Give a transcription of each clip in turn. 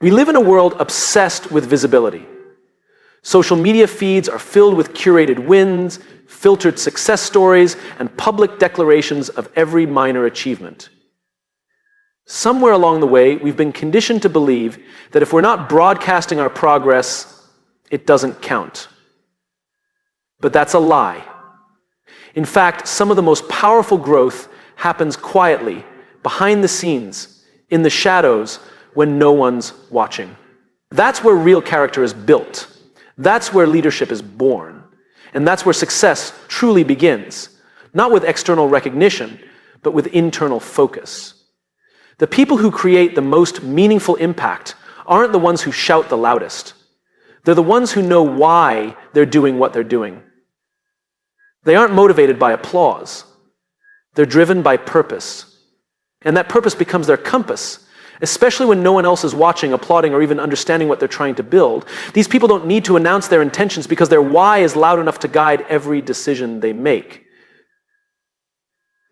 We live in a world obsessed with visibility. Social media feeds are filled with curated wins, filtered success stories, and public declarations of every minor achievement. Somewhere along the way, we've been conditioned to believe that if we're not broadcasting our progress, it doesn't count. But that's a lie. In fact, some of the most powerful growth happens quietly, behind the scenes, in the shadows, when no one's watching. That's where real character is built. That's where leadership is born. And that's where success truly begins, not with external recognition, but with internal focus. The people who create the most meaningful impact aren't the ones who shout the loudest. They're the ones who know why they're doing what they're doing. They aren't motivated by applause. They're driven by purpose. And that purpose becomes their compass, especially when no one else is watching, applauding, or even understanding what they're trying to build. These people don't need to announce their intentions because their why is loud enough to guide every decision they make.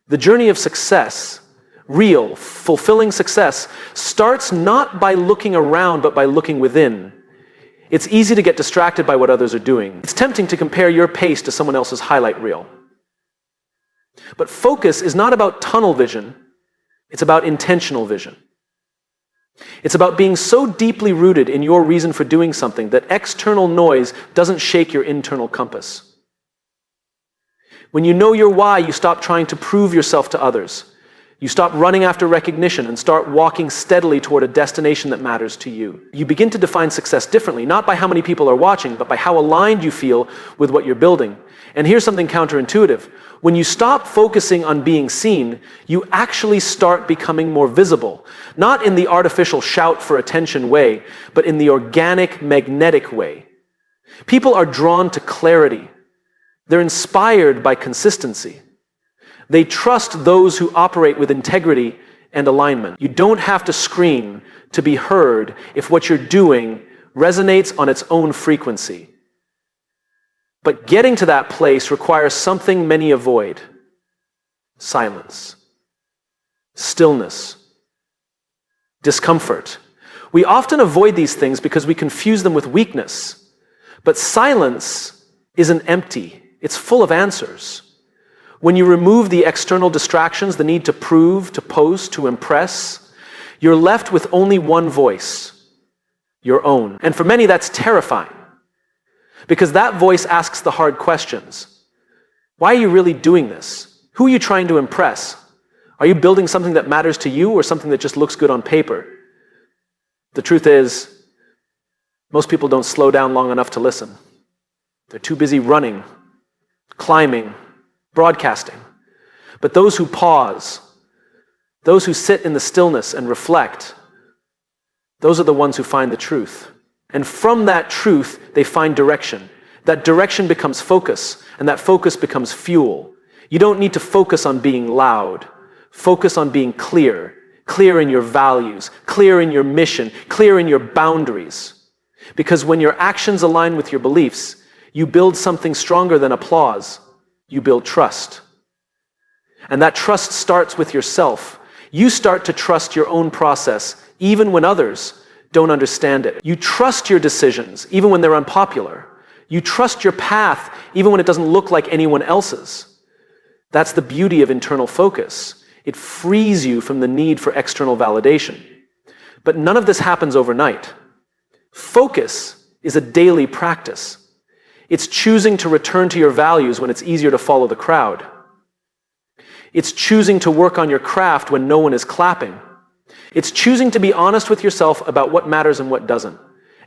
The journey of success, real, fulfilling success, starts not by looking around, but by looking within. It's easy to get distracted by what others are doing. It's tempting to compare your pace to someone else's highlight reel. But focus is not about tunnel vision. It's about intentional vision. It's about being so deeply rooted in your reason for doing something that external noise doesn't shake your internal compass. When you know your why, you stop trying to prove yourself to others. You stop running after recognition and start walking steadily toward a destination that matters to you. You begin to define success differently, not by how many people are watching, but by how aligned you feel with what you're building. And here's something counterintuitive. When you stop focusing on being seen, you actually start becoming more visible. Not in the artificial shout for attention way, but in the organic, magnetic way. People are drawn to clarity. They're inspired by consistency. They trust those who operate with integrity and alignment. You don't have to scream to be heard if what you're doing resonates on its own frequency. But getting to that place requires something many avoid: silence, stillness, discomfort. We often avoid these things because we confuse them with weakness. But silence isn't empty. It's full of answers. When you remove the external distractions, the need to prove, to post, to impress, you're left with only one voice, your own. And for many, that's terrifying, because that voice asks the hard questions. Why are you really doing this? Who are you trying to impress? Are you building something that matters to you or something that just looks good on paper? The truth is, most people don't slow down long enough to listen. They're too busy running, climbing, broadcasting. But those who pause, those who sit in the stillness and reflect, those are the ones who find the truth. And from that truth, they find direction. That direction becomes focus, and that focus becomes fuel. You don't need to focus on being loud. Focus on being clear. Clear in your values, clear in your mission, clear in your boundaries. Because when your actions align with your beliefs, you build something stronger than applause. You build trust. And that trust starts with yourself. You start to trust your own process, even when others don't understand it. You trust your decisions, even when they're unpopular. You trust your path, even when it doesn't look like anyone else's. That's the beauty of internal focus. It frees you from the need for external validation. But none of this happens overnight. Focus is a daily practice. It's choosing to return to your values when it's easier to follow the crowd. It's choosing to work on your craft when no one is clapping. It's choosing to be honest with yourself about what matters and what doesn't.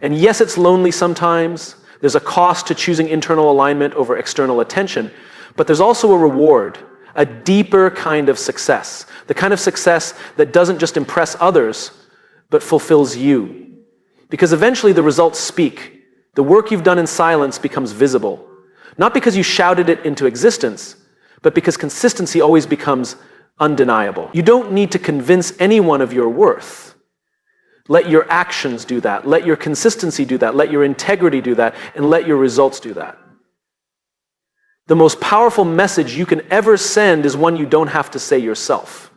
And yes, it's lonely sometimes. There's a cost to choosing internal alignment over external attention, but there's also a reward, a deeper kind of success, the kind of success that doesn't just impress others, but fulfills you. Because eventually the results speak. The work you've done in silence becomes visible, not because you shouted it into existence, but because consistency always becomes undeniable. You don't need to convince anyone of your worth. Let your actions do that. Let your consistency do that. Let your integrity do that. And let your results do that. The most powerful message you can ever send is one you don't have to say yourself.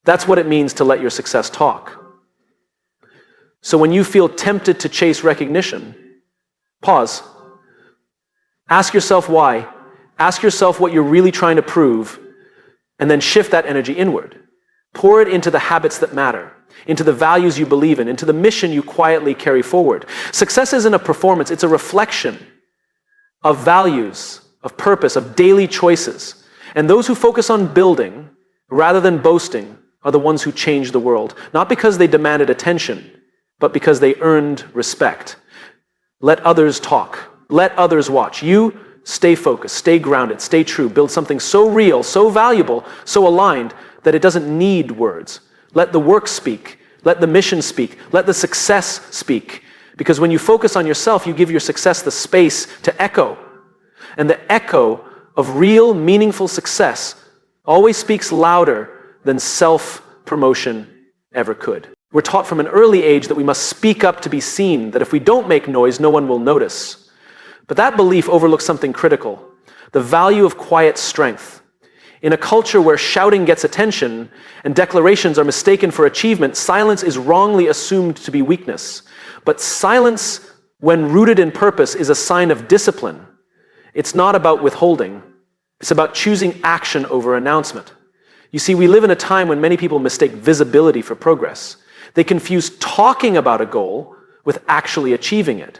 That's what it means to let your success talk. So when you feel tempted to chase recognition, pause. Ask yourself why. Ask yourself what you're really trying to prove, and then shift that energy inward. Pour it into the habits that matter, into the values you believe in, into the mission you quietly carry forward. Success isn't a performance, it's a reflection of values, of purpose, of daily choices. And those who focus on building rather than boasting are the ones who change the world, not because they demanded attention, but because they earned respect. Let others talk. Let others watch. You stay focused, stay grounded, stay true. Build something so real, so valuable, so aligned that it doesn't need words. Let the work speak. Let the mission speak. Let the success speak. Because when you focus on yourself, you give your success the space to echo. And the echo of real, meaningful success always speaks louder than self-promotion ever could. We're taught from an early age that we must speak up to be seen, that if we don't make noise, no one will notice. But that belief overlooks something critical, the value of quiet strength. In a culture where shouting gets attention and declarations are mistaken for achievement, silence is wrongly assumed to be weakness. But silence, when rooted in purpose, is a sign of discipline. It's not about withholding. It's about choosing action over announcement. You see, we live in a time when many people mistake visibility for progress. They confuse talking about a goal with actually achieving it.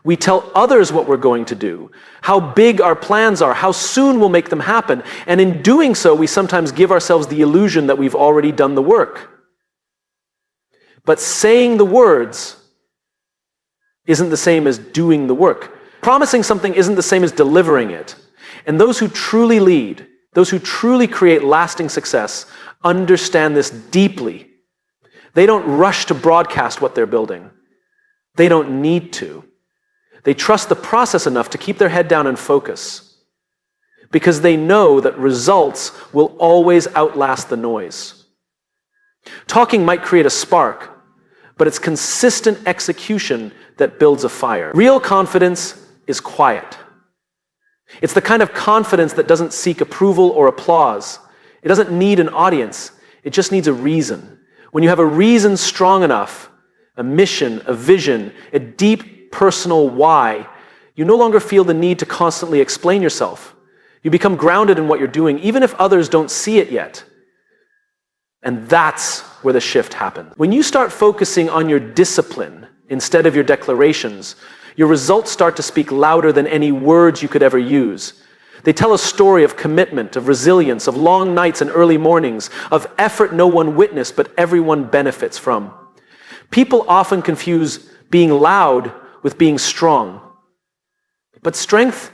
We tell others what we're going to do, how big our plans are, how soon we'll make them happen. And in doing so, we sometimes give ourselves the illusion that we've already done the work. But saying the words isn't the same as doing the work. Promising something isn't the same as delivering it. And those who truly lead, those who truly create lasting success, understand this deeply. They don't rush to broadcast what they're building. They don't need to. They trust the process enough to keep their head down and focus, because they know that results will always outlast the noise. Talking might create a spark, but it's consistent execution that builds a fire. Real confidence is quiet. It's the kind of confidence that doesn't seek approval or applause. It doesn't need an audience. It just needs a reason. When you have a reason strong enough, a mission, a vision, a deep personal why, you no longer feel the need to constantly explain yourself. You become grounded in what you're doing, even if others don't see it yet. And that's where the shift happens. When you start focusing on your discipline instead of your declarations, your results start to speak louder than any words you could ever use. They tell a story of commitment, of resilience, of long nights and early mornings, of effort no one witnessed but everyone benefits from. People often confuse being loud with being strong. But strength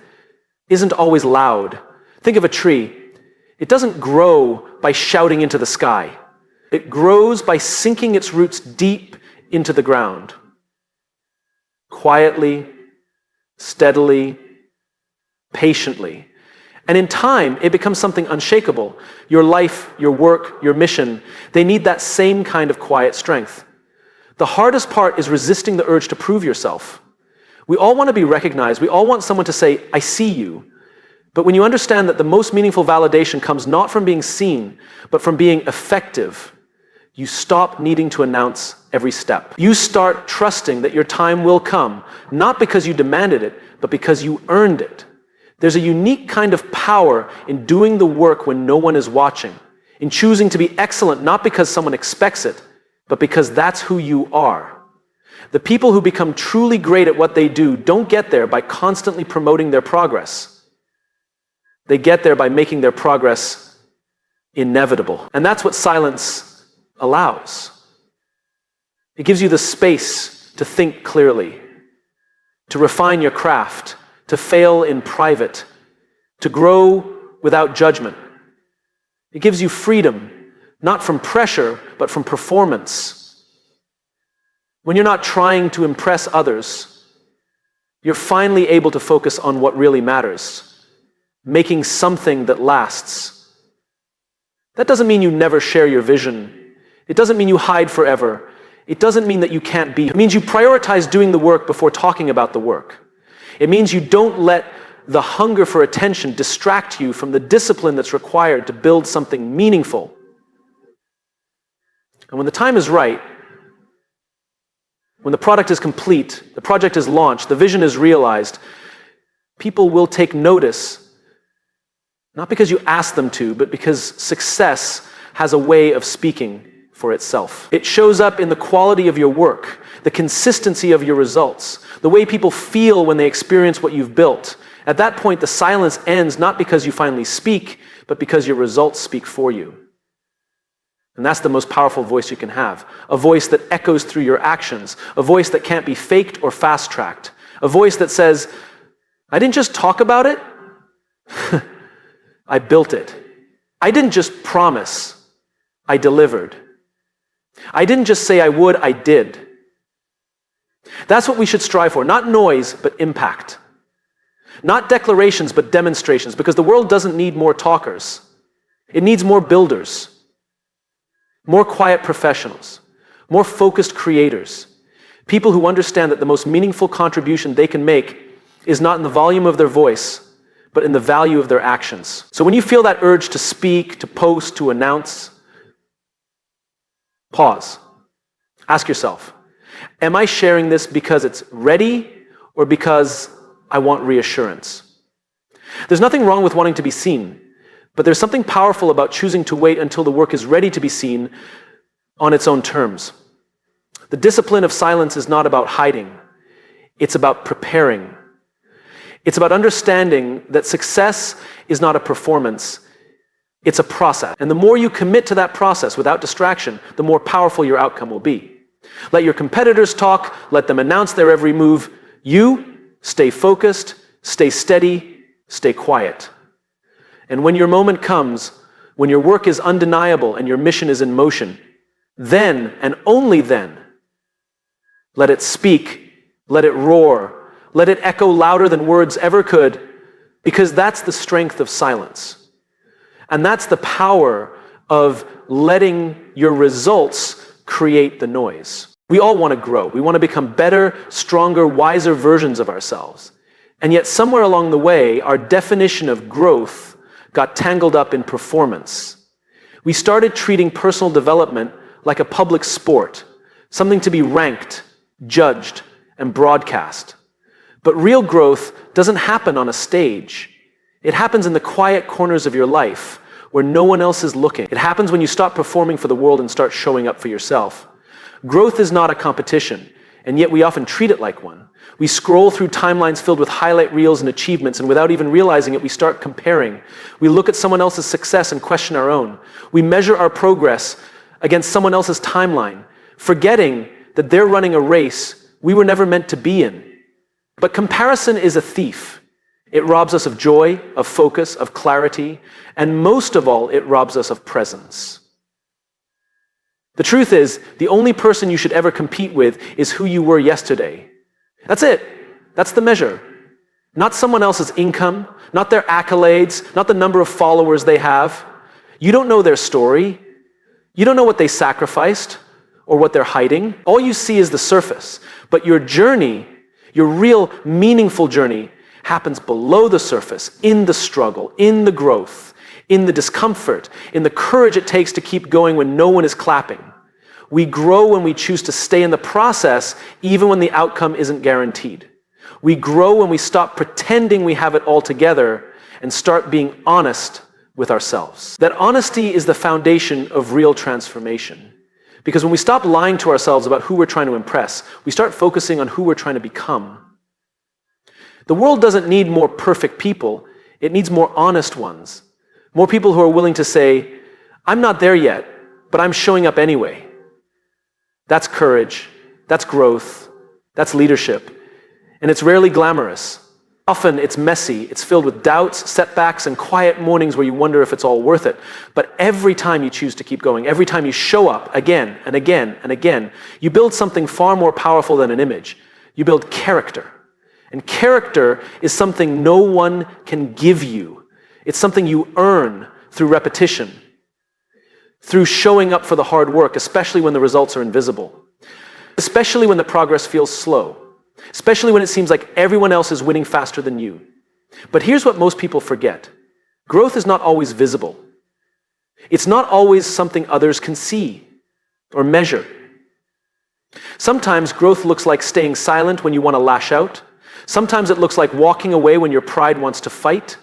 isn't always loud. Think of a tree. It doesn't grow by shouting into the sky. It grows by sinking its roots deep into the ground. Quietly, steadily, patiently. And in time, it becomes something unshakable. Your life, your work, your mission, they need that same kind of quiet strength. The hardest part is resisting the urge to prove yourself. We all want to be recognized. We all want someone to say, "I see you." But when you understand that the most meaningful validation comes not from being seen, but from being effective, you stop needing to announce every step. You start trusting that your time will come, not because you demanded it, but because you earned it. There's a unique kind of power in doing the work when no one is watching, in choosing to be excellent not because someone expects it, but because that's who you are. The people who become truly great at what they do don't get there by constantly promoting their progress. They get there by making their progress inevitable. And that's what silence allows. It gives you the space to think clearly, to refine your craft, to fail in private, to grow without judgment. It gives you freedom, not from pressure, but from performance. When you're not trying to impress others, you're finally able to focus on what really matters, making something that lasts. That doesn't mean you never share your vision. It doesn't mean you hide forever. It doesn't mean that you can't be. It means you prioritize doing the work before talking about the work. It means you don't let the hunger for attention distract you from the discipline that's required to build something meaningful. And when the time is right, when the product is complete, the project is launched, the vision is realized, people will take notice, not because you ask them to, but because success has a way of speaking for itself. It shows up in the quality of your work, the consistency of your results, the way people feel when they experience what you've built. At that point, the silence ends not because you finally speak, but because your results speak for you. And that's the most powerful voice you can have. A voice that echoes through your actions. A voice that can't be faked or fast-tracked. A voice that says, I didn't just talk about it, I built it. I didn't just promise, I delivered. I didn't just say I would, I did. That's what we should strive for. Not noise, but impact. Not declarations, but demonstrations, because the world doesn't need more talkers. It needs more builders, more quiet professionals, more focused creators, people who understand that the most meaningful contribution they can make is not in the volume of their voice, but in the value of their actions. So when you feel that urge to speak, to post, to announce, pause. Ask yourself, am I sharing this because it's ready or because I want reassurance? There's nothing wrong with wanting to be seen, but there's something powerful about choosing to wait until the work is ready to be seen on its own terms. The discipline of silence is not about hiding. It's about preparing. It's about understanding that success is not a performance, it's a process. And the more you commit to that process without distraction, the more powerful your outcome will be. Let your competitors talk, let them announce their every move. You stay focused, stay steady, stay quiet. And when your moment comes, when your work is undeniable and your mission is in motion, then and only then, let it speak, let it roar, let it echo louder than words ever could, because that's the strength of silence. And that's the power of letting your results create the noise. We all want to grow. We want to become better, stronger, wiser versions of ourselves. And yet somewhere along the way, our definition of growth got tangled up in performance. We started treating personal development like a public sport, something to be ranked, judged, and broadcast. But real growth doesn't happen on a stage. It happens in the quiet corners of your life where no one else is looking. It happens when you stop performing for the world and start showing up for yourself. Growth is not a competition, and yet we often treat it like one. We scroll through timelines filled with highlight reels and achievements, and without even realizing it, we start comparing. We look at someone else's success and question our own. We measure our progress against someone else's timeline, forgetting that they're running a race we were never meant to be in. But comparison is a thief. It robs us of joy, of focus, of clarity, and most of all, it robs us of presence. The truth is, the only person you should ever compete with is who you were yesterday. That's it. That's the measure. Not someone else's income, not their accolades, not the number of followers they have. You don't know their story. You don't know what they sacrificed or what they're hiding. All you see is the surface. But your journey, your real meaningful journey, happens below the surface, in the struggle, in the growth, in the discomfort, in the courage it takes to keep going when no one is clapping. We grow when we choose to stay in the process, even when the outcome isn't guaranteed. We grow when we stop pretending we have it all together and start being honest with ourselves. That honesty is the foundation of real transformation. Because when we stop lying to ourselves about who we're trying to impress, we start focusing on who we're trying to become. The world doesn't need more perfect people. It needs more honest ones. More people who are willing to say, I'm not there yet, but I'm showing up anyway. That's courage. That's growth. That's leadership. And it's rarely glamorous. Often it's messy. It's filled with doubts, setbacks, and quiet mornings where you wonder if it's all worth it. But every time you choose to keep going, every time you show up again and again and again, you build something far more powerful than an image. You build character. And character is something no one can give you. It's something you earn through repetition, through showing up for the hard work, especially when the results are invisible, especially when the progress feels slow, especially when it seems like everyone else is winning faster than you. But here's what most people forget. Growth is not always visible. It's not always something others can see or measure. Sometimes growth looks like staying silent when you want to lash out. Sometimes it looks like walking away when your pride wants to fight.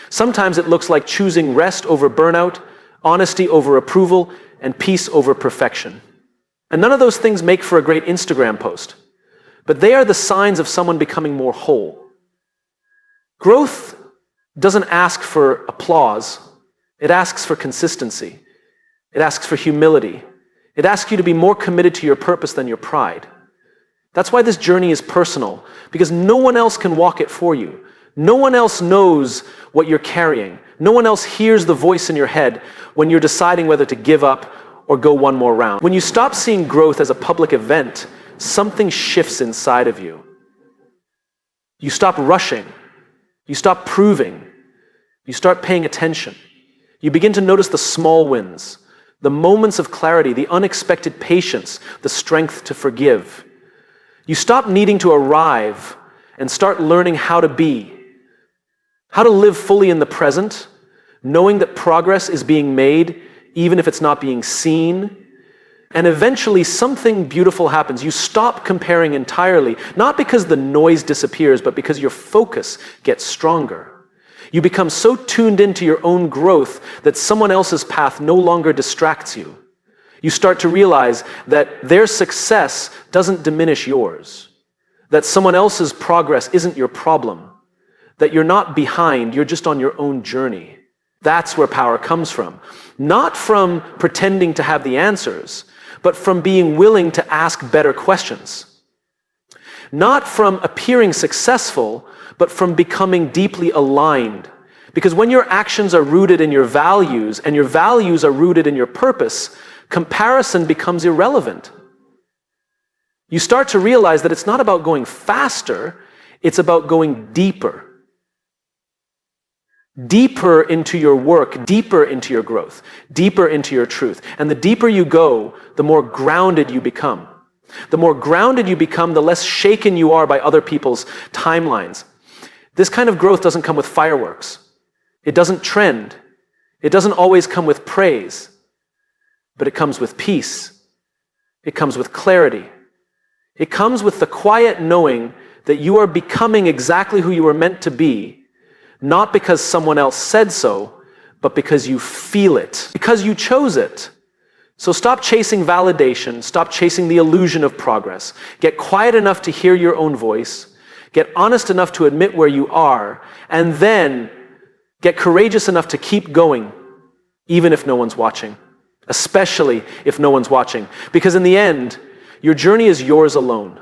Sometimes it looks like choosing rest over burnout, honesty over approval, and peace over perfection. And none of those things make for a great Instagram post, but they are the signs of someone becoming more whole. Growth doesn't ask for applause. It asks for consistency. It asks for humility. It asks you to be more committed to your purpose than your pride. That's why this journey is personal, because no one else can walk it for you. No one else knows what you're carrying. No one else hears the voice in your head when you're deciding whether to give up or go one more round. When you stop seeing growth as a public event, something shifts inside of you. You stop rushing. You stop proving. You start paying attention. You begin to notice the small wins, the moments of clarity, the unexpected patience, the strength to forgive. You stop needing to arrive and start learning how to be, how to live fully in the present, knowing that progress is being made even if it's not being seen. And eventually something beautiful happens. You stop comparing entirely, not because the noise disappears, but because your focus gets stronger. You become so tuned into your own growth that someone else's path no longer distracts you. You start to realize that their success doesn't diminish yours, that someone else's progress isn't your problem, that you're not behind, you're just on your own journey. That's where power comes from. Not from pretending to have the answers, but from being willing to ask better questions. Not from appearing successful, but from becoming deeply aligned. Because when your actions are rooted in your values, and your values are rooted in your purpose, comparison becomes irrelevant. You start to realize that it's not about going faster, it's about going deeper. Deeper into your work, deeper into your growth, deeper into your truth. And the deeper you go, the more grounded you become. The more grounded you become, the less shaken you are by other people's timelines. This kind of growth doesn't come with fireworks. It doesn't trend. It doesn't always come with praise. But it comes with peace. It comes with clarity. It comes with the quiet knowing that you are becoming exactly who you were meant to be, not because someone else said so, but because you feel it, because you chose it. So stop chasing validation, stop chasing the illusion of progress. Get quiet enough to hear your own voice, get honest enough to admit where you are, and then get courageous enough to keep going, even if no one's watching, especially if no one's watching. Because in the end, your journey is yours alone.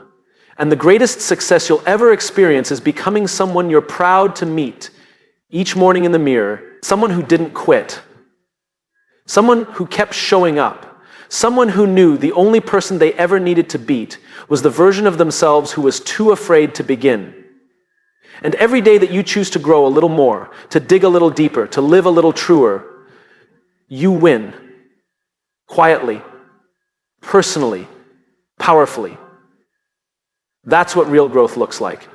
And the greatest success you'll ever experience is becoming someone you're proud to meet each morning in the mirror, someone who didn't quit, someone who kept showing up, someone who knew the only person they ever needed to beat was the version of themselves who was too afraid to begin. And every day that you choose to grow a little more, to dig a little deeper, to live a little truer, you win. Quietly, personally, powerfully. That's what real growth looks like.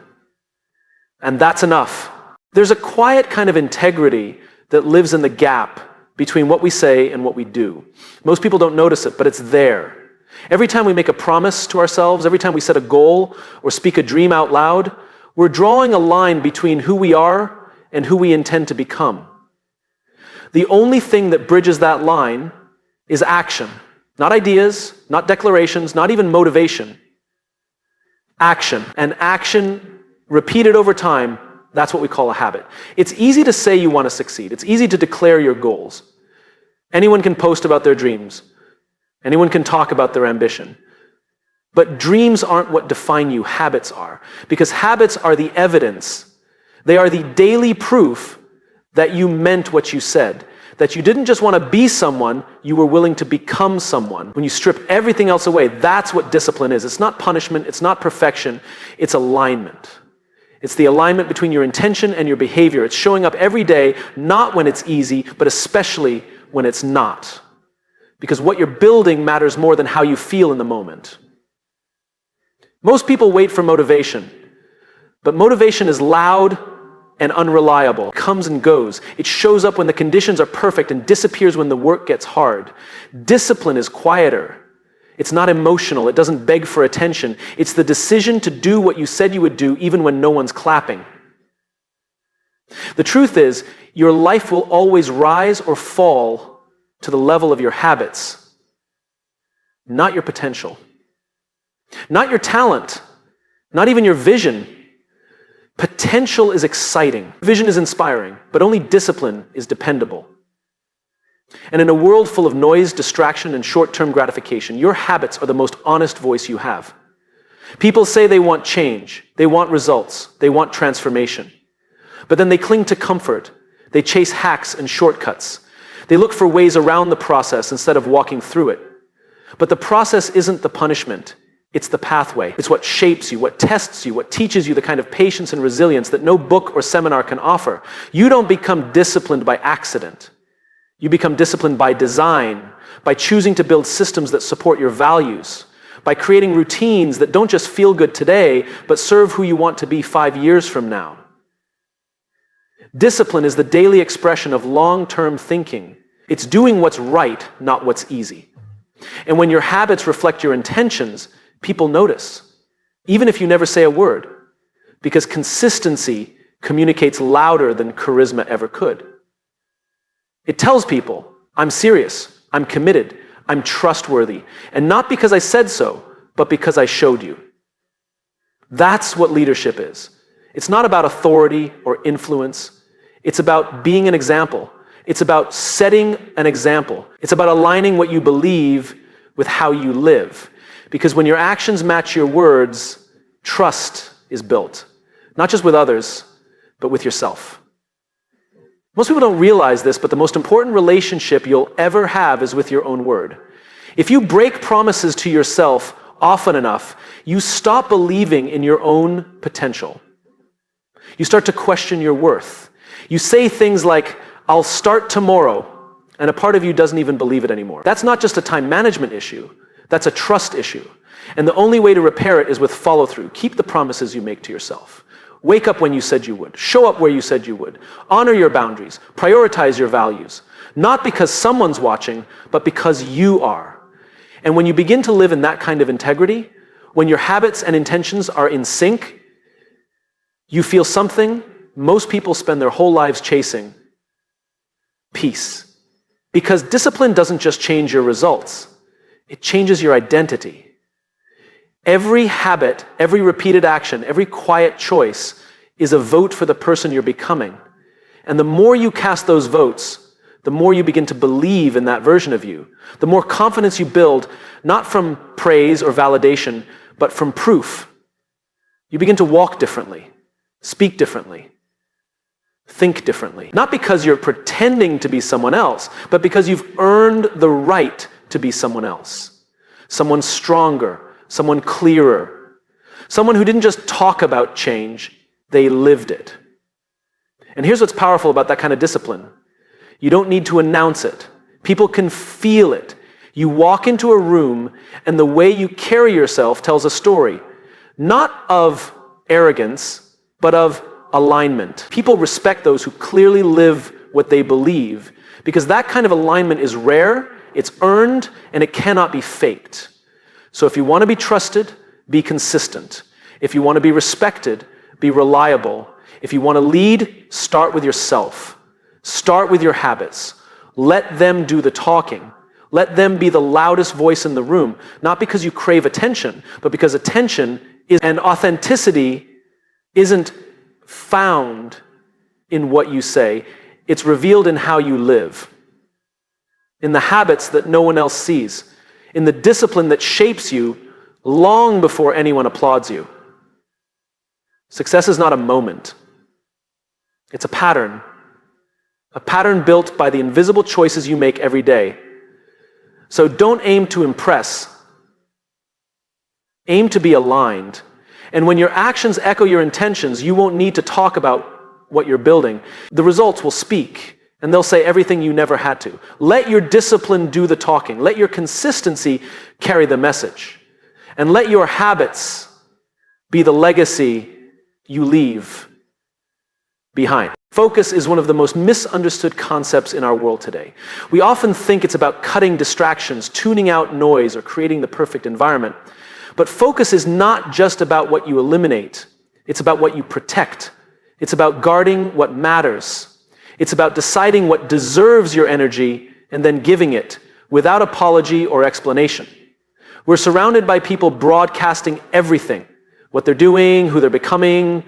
And that's enough. There's a quiet kind of integrity that lives in the gap between what we say and what we do. Most people don't notice it, but it's there. Every time we make a promise to ourselves, every time we set a goal or speak a dream out loud, we're drawing a line between who we are and who we intend to become. The only thing that bridges that line is action. Not ideas, not declarations, not even motivation. Action. And action repeated over time, that's what we call a habit. It's easy to say you want to succeed. It's easy to declare your goals. Anyone can post about their dreams. Anyone can talk about their ambition. But dreams aren't what define you, habits are. Because habits are the evidence. They are the daily proof that you meant what you said. That you didn't just want to be someone, you were willing to become someone. When you strip everything else away, that's what discipline is. It's not punishment, it's not perfection, it's alignment. It's the alignment between your intention and your behavior. It's showing up every day, not when it's easy, but especially when it's not. Because what you're building matters more than how you feel in the moment. Most people wait for motivation, but motivation is loud and unreliable. It comes and goes. It shows up when the conditions are perfect and disappears when the work gets hard. Discipline is quieter. It's not emotional. It doesn't beg for attention. It's the decision to do what you said you would do even when no one's clapping. The truth is, your life will always rise or fall to the level of your habits, not your potential, not your talent, not even your vision. Potential is exciting. Vision is inspiring, but only discipline is dependable. And in a world full of noise, distraction, and short-term gratification, your habits are the most honest voice you have. People say they want change, they want results, they want transformation. But then they cling to comfort. They chase hacks and shortcuts. They look for ways around the process instead of walking through it. But the process isn't the punishment. It's the pathway. It's what shapes you, what tests you, what teaches you the kind of patience and resilience that no book or seminar can offer. You don't become disciplined by accident. You become disciplined by design, by choosing to build systems that support your values, by creating routines that don't just feel good today, but serve who you want to be 5 years from now. Discipline is the daily expression of long-term thinking. It's doing what's right, not what's easy. And when your habits reflect your intentions, people notice, even if you never say a word, because consistency communicates louder than charisma ever could. It tells people, I'm serious, I'm committed, I'm trustworthy, and not because I said so, but because I showed you. That's what leadership is. It's not about authority or influence. It's about being an example. It's about setting an example. It's about aligning what you believe with how you live. Because when your actions match your words, trust is built. Not just with others, but with yourself. Most people don't realize this, but the most important relationship you'll ever have is with your own word. If you break promises to yourself often enough, you stop believing in your own potential. You start to question your worth. You say things like, I'll start tomorrow, and a part of you doesn't even believe it anymore. That's not just a time management issue, that's a trust issue. And the only way to repair it is with follow-through. Keep the promises you make to yourself. Wake up when you said you would. Show up where you said you would. Honor your boundaries. Prioritize your values. Not because someone's watching, but because you are. And when you begin to live in that kind of integrity, when your habits and intentions are in sync, you feel something most people spend their whole lives chasing: peace. Because discipline doesn't just change your results, it changes your identity. Every habit, every repeated action, every quiet choice is a vote for the person you're becoming. And the more you cast those votes, the more you begin to believe in that version of you. The more confidence you build, not from praise or validation, but from proof. You begin to walk differently, speak differently, think differently. Not because you're pretending to be someone else, but because you've earned the right to be someone else. Someone stronger, someone clearer, someone who didn't just talk about change, they lived it. And here's what's powerful about that kind of discipline. You don't need to announce it. People can feel it. You walk into a room and the way you carry yourself tells a story, not of arrogance, but of alignment. People respect those who clearly live what they believe, because that kind of alignment is rare, it's earned, and it cannot be faked. So if you want to be trusted, be consistent. If you want to be respected, be reliable. If you want to lead, start with yourself. Start with your habits. Let them do the talking. Let them be the loudest voice in the room, not because you crave attention, but because attention is, and authenticity isn't found in what you say. It's revealed in how you live, in the habits that no one else sees, in the discipline that shapes you long before anyone applauds you. Success is not a moment. It's a pattern built by the invisible choices you make every day. So don't aim to impress. Aim to be aligned. And when your actions echo your intentions, you won't need to talk about what you're building. The results will speak, and they'll say everything you never had to. Let your discipline do the talking. Let your consistency carry the message. And let your habits be the legacy you leave behind. Focus is one of the most misunderstood concepts in our world today. We often think it's about cutting distractions, tuning out noise, or creating the perfect environment. But focus is not just about what you eliminate. It's about what you protect. It's about guarding what matters. It's about deciding what deserves your energy and then giving it without apology or explanation. We're surrounded by people broadcasting everything, what they're doing, who they're becoming,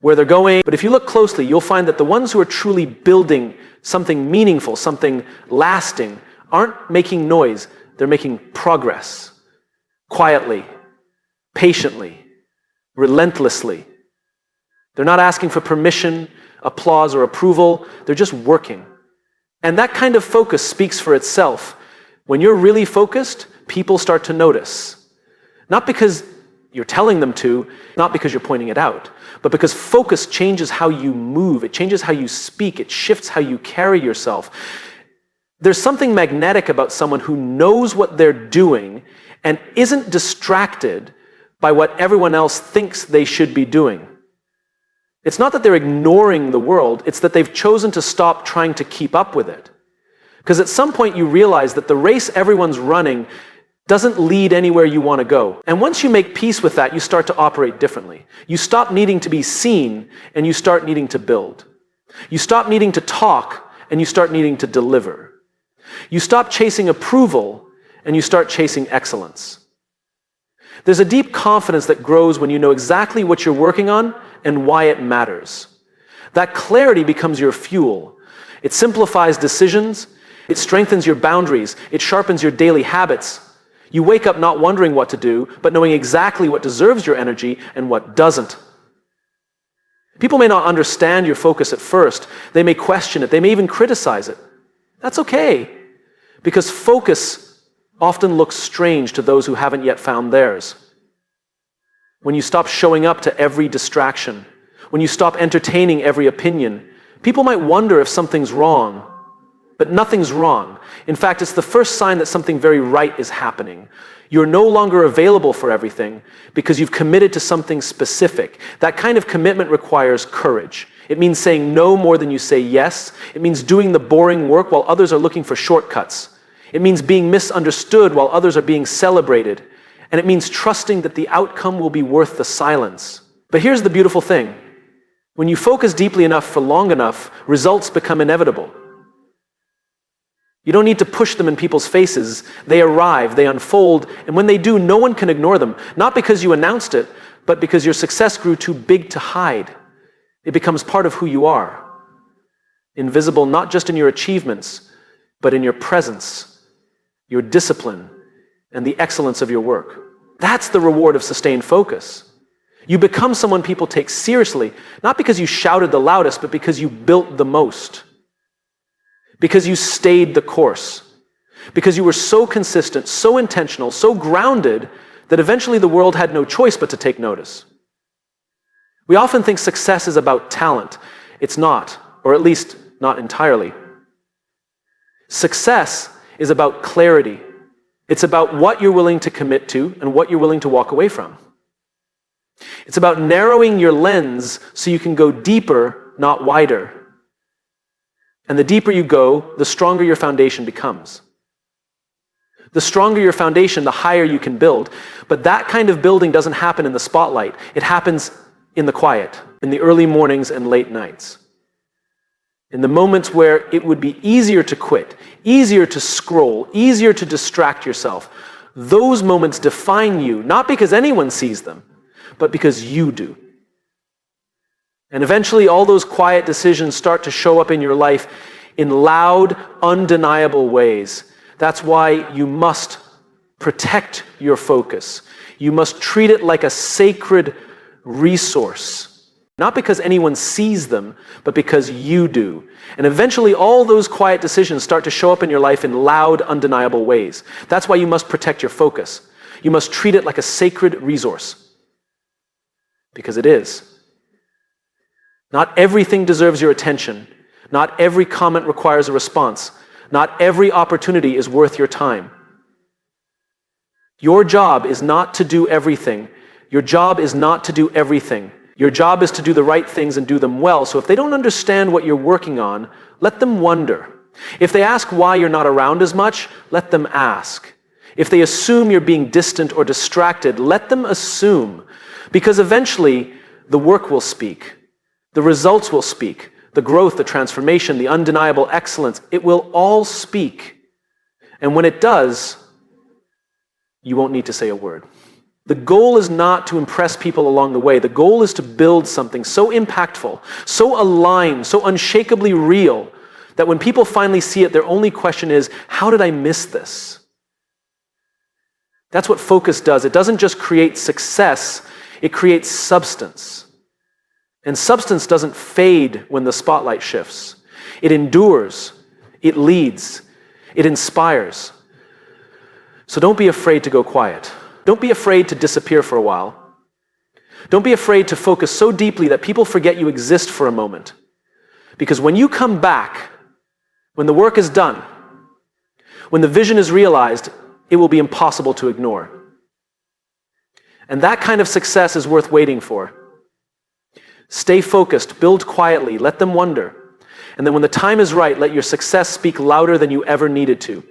where they're going. But if you look closely, you'll find that the ones who are truly building something meaningful, something lasting, aren't making noise. They're making progress. Quietly, patiently, relentlessly. They're not asking for permission, applause, or approval. They're just working. And that kind of focus speaks for itself. When you're really focused, people start to notice. Not because you're telling them to, not because you're pointing it out, but because focus changes how you move, it changes how you speak, it shifts how you carry yourself. There's something magnetic about someone who knows what they're doing and isn't distracted by what everyone else thinks they should be doing. It's not that they're ignoring the world, it's that they've chosen to stop trying to keep up with it. Because at some point you realize that the race everyone's running doesn't lead anywhere you want to go. And once you make peace with that, you start to operate differently. You stop needing to be seen, and you start needing to build. You stop needing to talk, and you start needing to deliver. You stop chasing approval, and you start chasing excellence. There's a deep confidence that grows when you know exactly what you're working on and why it matters. That clarity becomes your fuel. It simplifies decisions, it strengthens your boundaries, it sharpens your daily habits. You wake up not wondering what to do, but knowing exactly what deserves your energy and what doesn't. People may not understand your focus at first. They may question it. They may even criticize it. That's okay, because focus often looks strange to those who haven't yet found theirs. When you stop showing up to every distraction, when you stop entertaining every opinion, people might wonder if something's wrong. But nothing's wrong. In fact, it's the first sign that something very right is happening. You're no longer available for everything because you've committed to something specific. That kind of commitment requires courage. It means saying no more than you say yes. It means doing the boring work while others are looking for shortcuts. It means being misunderstood while others are being celebrated. And it means trusting that the outcome will be worth the silence. But here's the beautiful thing. When you focus deeply enough for long enough, results become inevitable. You don't need to push them in people's faces. They arrive, they unfold, and when they do, no one can ignore them. Not because you announced it, but because your success grew too big to hide. It becomes part of who you are. Invisible not just in your achievements, but in your presence, your discipline, and the excellence of your work. That's the reward of sustained focus. You become someone people take seriously, not because you shouted the loudest, but because you built the most. Because you stayed the course. Because you were so consistent, so intentional, so grounded, that eventually the world had no choice but to take notice. We often think success is about talent. It's not, or at least not entirely. Success is about clarity. It's about what you're willing to commit to and what you're willing to walk away from. It's about narrowing your lens so you can go deeper, not wider. And the deeper you go, the stronger your foundation becomes. The stronger your foundation, the higher you can build. But that kind of building doesn't happen in the spotlight. It happens in the quiet, in the early mornings and late nights. In the moments where it would be easier to quit, easier to scroll, easier to distract yourself. Those moments define you, not because anyone sees them, but because you do. And eventually all those quiet decisions start to show up in your life in loud, undeniable ways. That's why you must protect your focus. You must treat it like a sacred resource. Not because anyone sees them, but because you do. And eventually all those quiet decisions start to show up in your life in loud, undeniable ways. That's why you must protect your focus. You must treat it like a sacred resource. Because it is. Not everything deserves your attention. Not every comment requires a response. Not every opportunity is worth your time. Your job is not to do everything. Your job is not to do everything. Your job is to do the right things and do them well. So if they don't understand what you're working on, let them wonder. If they ask why you're not around as much, let them ask. If they assume you're being distant or distracted, let them assume. Because eventually, the work will speak. The results will speak. The growth, the transformation, the undeniable excellence, it will all speak. And when it does, you won't need to say a word. The goal is not to impress people along the way. The goal is to build something so impactful, so aligned, so unshakably real, that when people finally see it, their only question is, how did I miss this? That's what focus does. It doesn't just create success, it creates substance. And substance doesn't fade when the spotlight shifts. It endures, it leads, it inspires. So don't be afraid to go quiet. Don't be afraid to disappear for a while. Don't be afraid to focus so deeply that people forget you exist for a moment. Because when you come back, when the work is done, when the vision is realized, it will be impossible to ignore. And that kind of success is worth waiting for. Stay focused, build quietly, let them wonder. And then when the time is right, let your success speak louder than you ever needed to.